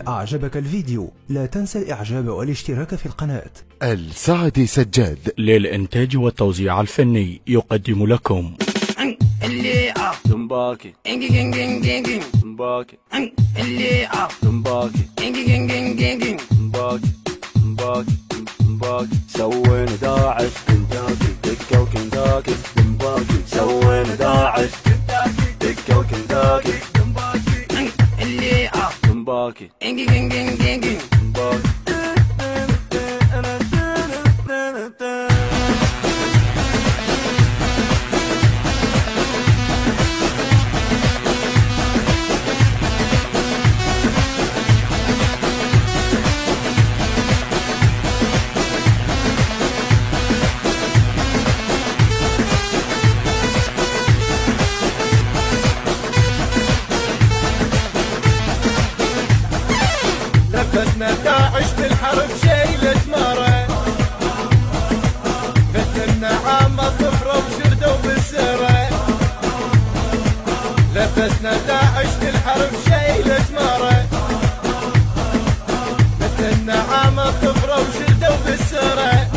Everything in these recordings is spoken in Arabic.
أعجبك الفيديو لا تنسى الإعجاب والاشتراك في القناة. السعدي سجاد للإنتاج والتوزيع الفني يقدم لكم اللي دمباكي دمباكي اللي دمباكي دمباكي دمباكي سوينا داعش كنتاكي دكة وكنتاكي دمباكي سوينا داعش دكة وكنتاكي دمباكي اللي دمباكي دمباكي لبسنا داعش بالحرب شيلة مرة، مثلنا عامة طفرة وشردوا بالسرة. لبسنا داعش بالحرب شيلة مرة، مثلنا عامة طفرة وشردوا بالسرة.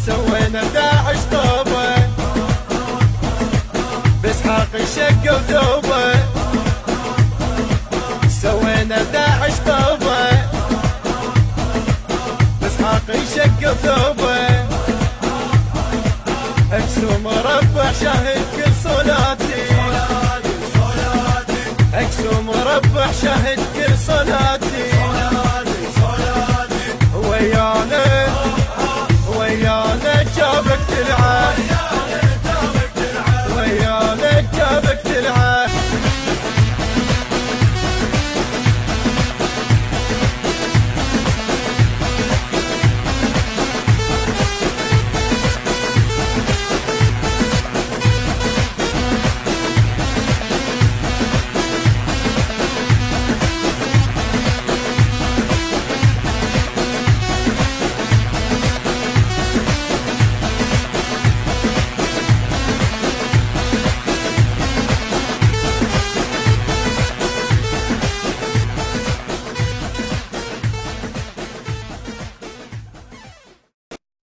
سوينا داعش طوبة بإسحاق شقة وذوبة. سوينا داعش طوبة بإسحاق شقة وذوبة. اكسو مربع شاهد كل صلاتي، اكسو مربع شاهد كل صلاتي.